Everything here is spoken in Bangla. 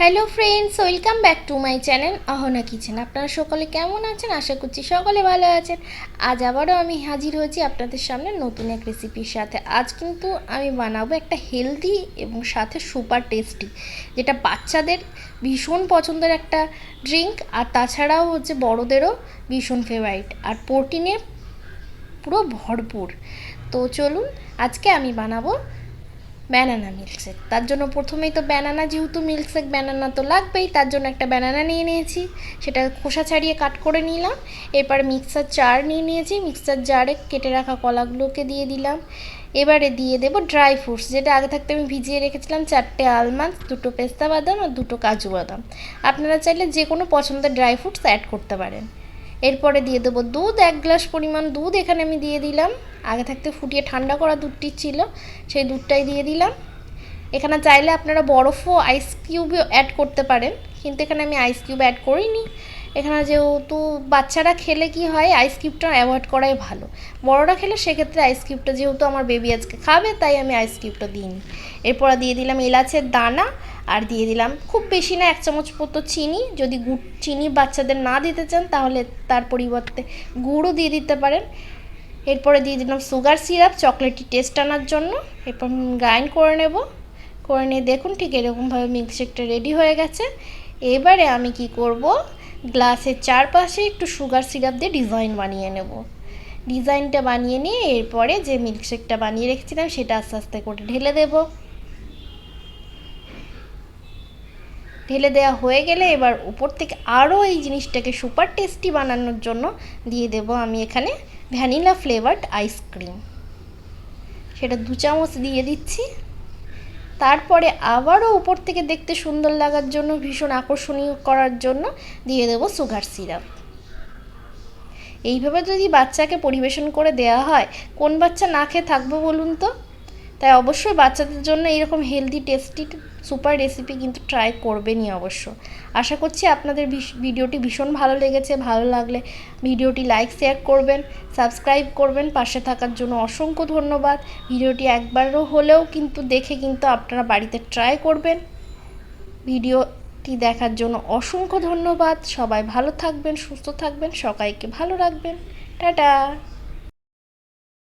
Hello friends, welcome back to my channel Ahana kitchen. আপনারা সকলে কেমন আছেন? আশা করছি সকলে ভালো আছেন। আজ আবারও আমি হাজির হয়েছি আপনাদের সামনে নতুন এক রেসিপির সাথে। আজ কিন্তু আমি বানাবো একটা হেলদি এবং সাথে সুপার টেস্টি, যেটা বাচ্চাদের ভীষণ পছন্দের একটা ড্রিঙ্ক, আর তাছাড়াও হচ্ছে বড়োদেরও ভীষণ ফেভারিট, আর প্রোটিনে পুরো ভরপুর। তো চলুন, আজকে আমি বানাবো ব্যানানা মিল্কশেক। তার জন্য প্রথমেই তো ব্যানানা, যেহেতু মিল্কশেক ব্যানানা তো লাগবেই, তার জন্য একটা ব্যানানা নিয়ে নিয়েছি, সেটা খোসা ছাড়িয়ে কাট করে নিলাম। এরপর মিক্সার জার নিয়ে নিয়েছি, মিক্সার জারে কেটে রাখা কলাগুলোকে দিয়ে দিলাম। এবারে দিয়ে দেবো ড্রাই ফ্রুটস, যেটা আগে থাকতে আমি ভিজিয়ে রেখেছিলাম, 4টে আলমন্ড, 2টো পেস্তা বাদাম আর 2টো কাজু বাদাম। আপনারা চাইলে যে কোনো পছন্দের ড্রাই ফ্রুটস অ্যাড করতে পারেন। এরপরে দিয়ে দেবো দুধ, 1 গ্লাস পরিমাণ দুধ এখানে আমি দিয়ে দিলাম। আগে থাকতে ফুটিয়ে ঠান্ডা করা দুধটি ছিল, সেই দুধটাই দিয়ে দিলাম। এখানে চাইলে আপনারা বরফও আইস কিউবও অ্যাড করতে পারেন, কিন্তু এখানে আমি আইস কিউব অ্যাড করিনি। এখানে যেহেতু বাচ্চারা খেলে কি হয়, আইস কিউবটা অ্যাভয়েড করাই ভালো। বড়রা খেলে সেক্ষেত্রে আইস কিউবটা, যেহেতু আমার বেবি আজকে খাবে, তাই আমি আইস কিউবটা দিইনি। এরপর দিয়ে দিলাম এলাচের দানা, আর দিয়ে দিলাম খুব বেশি না 1 চামচ মতো চিনি। যদি চিনি বাচ্চাদের না দিতে চান তাহলে তার পরিবর্তে গুড়ও দিয়ে দিতে পারেন। এরপরে দিয়ে দিলাম সুগার সিরাপ, চকলেটি টেস্ট আনার জন্য। এরপর গ্রাইন্ড করে নেব। করে নিয়ে দেখুন ঠিক এরকমভাবে মিল্কশেকটা রেডি হয়ে গেছে। এবারে আমি কি করব, গ্লাসের চারপাশে একটু সুগার সিরাপ দিয়ে ডিজাইন বানিয়ে নেব। ডিজাইনটা বানিয়ে নিয়ে এরপরে যে মিল্কশেকটা বানিয়ে রেখেছিলাম সেটা আস্তে আস্তে করে ঢেলে দেব। ঢেলে দেওয়া হয়ে গেলে এবার উপর থেকে আরও এই জিনিসটাকে সুপার টেস্টি বানানোর জন্য দিয়ে দেব আমি এখানে ভ্যানিলা ফ্লেভার্ড আইসক্রিম। সেটা 2 চামচ দিয়ে দিচ্ছি। তারপরে আবারও উপর থেকে দেখতে সুন্দর লাগার জন্য, ভীষণ আকর্ষণীয় করার জন্য দিয়ে দেব সুগার সিরাপ। এইভাবে যদি বাচ্চাকে পরিবেশন করে দেওয়া হয়, কোন বাচ্চা না খেয়ে থাকবে বলুন তো? তাই অবশ্যই বাচ্চাদের জন্য এইরকম হেলদি টেস্টি সুপার রেসিপি কিন্তু ট্রাই করবেনই অবশ্য। আশা করছি আপনাদের ভিডিওটি ভীষণ ভালো লেগেছে। ভালো লাগলে ভিডিওটি লাইক শেয়ার করবেন, সাবস্ক্রাইব করবেন। পাশে থাকার জন্য অসংখ্য ধন্যবাদ। ভিডিওটি একবারও হলেও কিন্তু দেখে কিন্তু আপনারা বাড়িতে ট্রাই করবেন। ভিডিওটি দেখার জন্য অসংখ্য ধন্যবাদ। সবাই ভালো থাকবেন, সুস্থ থাকবেন, সবাইকে ভালো রাখবেন। টাটা।